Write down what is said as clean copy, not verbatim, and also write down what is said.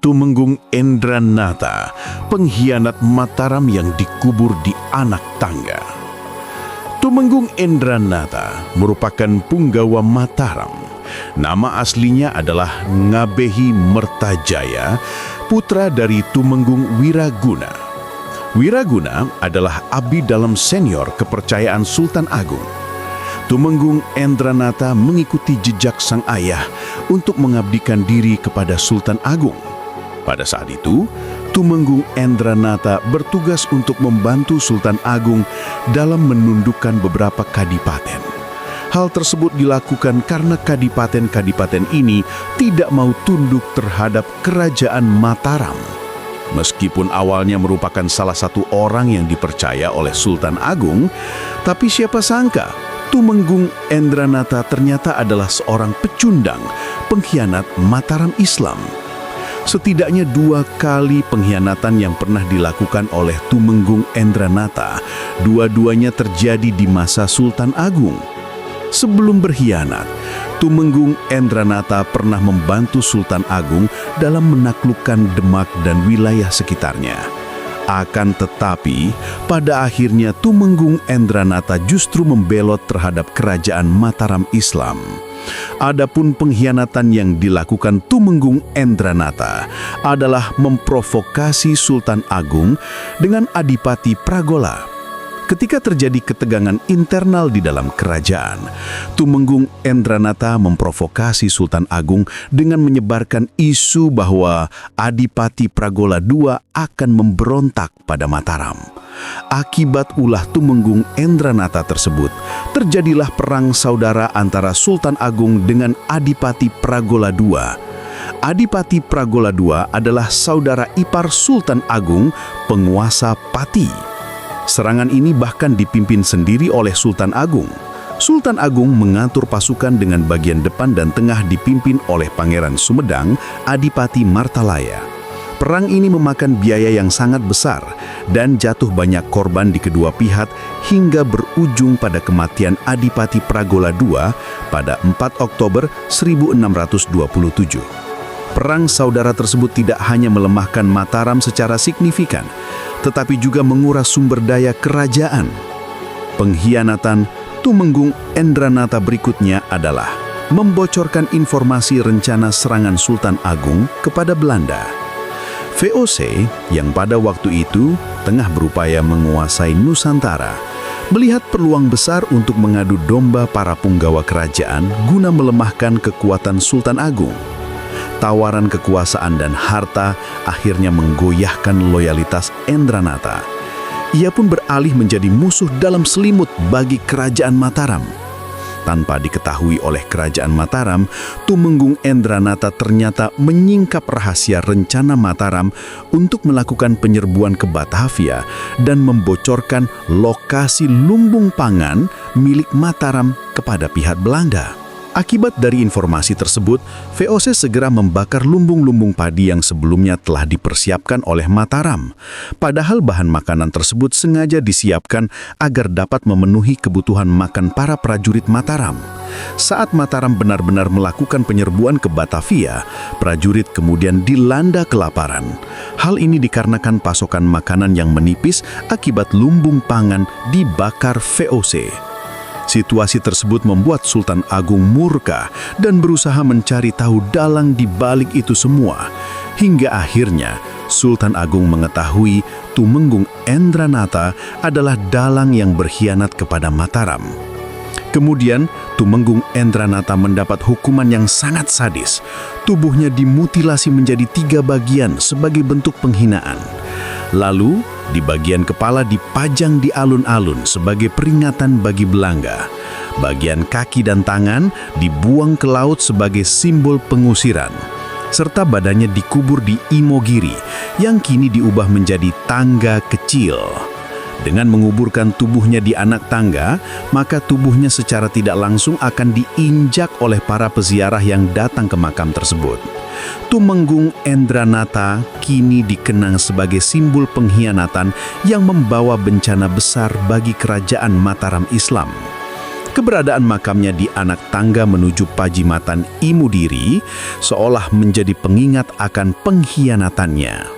Tumenggung Endranata, pengkhianat Mataram yang dikubur di anak tangga. Tumenggung Endranata merupakan punggawa Mataram. Nama aslinya adalah Ngabehi Mertajaya, putra dari Tumenggung Wiraguna. Wiraguna adalah abdi dalam senior kepercayaan Sultan Agung. Tumenggung Endranata mengikuti jejak sang ayah untuk mengabdikan diri kepada Sultan Agung. Pada saat itu, Tumenggung Endranata bertugas untuk membantu Sultan Agung dalam menundukkan beberapa kadipaten. Hal tersebut dilakukan karena kadipaten-kadipaten ini tidak mau tunduk terhadap kerajaan Mataram. Meskipun awalnya merupakan salah satu orang yang dipercaya oleh Sultan Agung, tapi siapa sangka Tumenggung Endranata ternyata adalah seorang pecundang, pengkhianat Mataram Islam. Setidaknya 2 kali pengkhianatan yang pernah dilakukan oleh Tumenggung Endranata, dua-duanya terjadi di masa Sultan Agung. Sebelum berkhianat, Tumenggung Endranata pernah membantu Sultan Agung dalam menaklukkan Demak dan wilayah sekitarnya. Akan tetapi, pada akhirnya Tumenggung Endranata justru membelot terhadap kerajaan Mataram Islam. Adapun pengkhianatan yang dilakukan Tumenggung Endranata adalah memprovokasi Sultan Agung dengan Adipati Pragola. Ketika terjadi ketegangan internal di dalam kerajaan, Tumenggung Endranata memprovokasi Sultan Agung dengan menyebarkan isu bahwa Adipati Pragola II akan memberontak pada Mataram. Akibat ulah Tumenggung Endranata tersebut, terjadilah perang saudara antara Sultan Agung dengan Adipati Pragola II. Adipati Pragola II adalah saudara ipar Sultan Agung, penguasa Pati. Serangan ini bahkan dipimpin sendiri oleh Sultan Agung. Sultan Agung mengatur pasukan dengan bagian depan dan tengah dipimpin oleh Pangeran Sumedang, Adipati Martalaya. Perang ini memakan biaya yang sangat besar dan jatuh banyak korban di kedua pihak hingga berujung pada kematian Adipati Pragola II pada 4 Oktober 1627. Perang saudara tersebut tidak hanya melemahkan Mataram secara signifikan, tetapi juga menguras sumber daya kerajaan. Pengkhianatan Tumenggung Endranata berikutnya adalah membocorkan informasi rencana serangan Sultan Agung kepada Belanda. VOC yang pada waktu itu tengah berupaya menguasai Nusantara, melihat peluang besar untuk mengadu domba para punggawa kerajaan guna melemahkan kekuatan Sultan Agung. Tawaran kekuasaan dan harta akhirnya menggoyahkan loyalitas Endranata. Ia pun beralih menjadi musuh dalam selimut bagi kerajaan Mataram. Tanpa diketahui oleh kerajaan Mataram, Tumenggung Endranata ternyata menyingkap rahasia rencana Mataram untuk melakukan penyerbuan ke Batavia dan membocorkan lokasi lumbung pangan milik Mataram kepada pihak Belanda. Akibat dari informasi tersebut, VOC segera membakar lumbung-lumbung padi yang sebelumnya telah dipersiapkan oleh Mataram. Padahal bahan makanan tersebut sengaja disiapkan agar dapat memenuhi kebutuhan makan para prajurit Mataram. Saat Mataram benar-benar melakukan penyerbuan ke Batavia, prajurit kemudian dilanda kelaparan. Hal ini dikarenakan pasokan makanan yang menipis akibat lumbung pangan dibakar VOC. Situasi tersebut membuat Sultan Agung murka dan berusaha mencari tahu dalang di balik itu semua. Hingga akhirnya Sultan Agung mengetahui Tumenggung Endranata adalah dalang yang berkhianat kepada Mataram. Kemudian Tumenggung Endranata mendapat hukuman yang sangat sadis. Tubuhnya dimutilasi menjadi 3 bagian sebagai bentuk penghinaan. Lalu, di bagian kepala dipajang di alun-alun sebagai peringatan bagi Belanda. Bagian kaki dan tangan dibuang ke laut sebagai simbol pengusiran. Serta badannya dikubur di Imogiri, yang kini diubah menjadi tangga kecil. Dengan menguburkan tubuhnya di anak tangga, maka tubuhnya secara tidak langsung akan diinjak oleh para peziarah yang datang ke makam tersebut. Tumenggung Endranata kini dikenang sebagai simbol pengkhianatan yang membawa bencana besar bagi kerajaan Mataram Islam. Keberadaan makamnya di anak tangga menuju Pajimatan Imudiri seolah menjadi pengingat akan pengkhianatannya.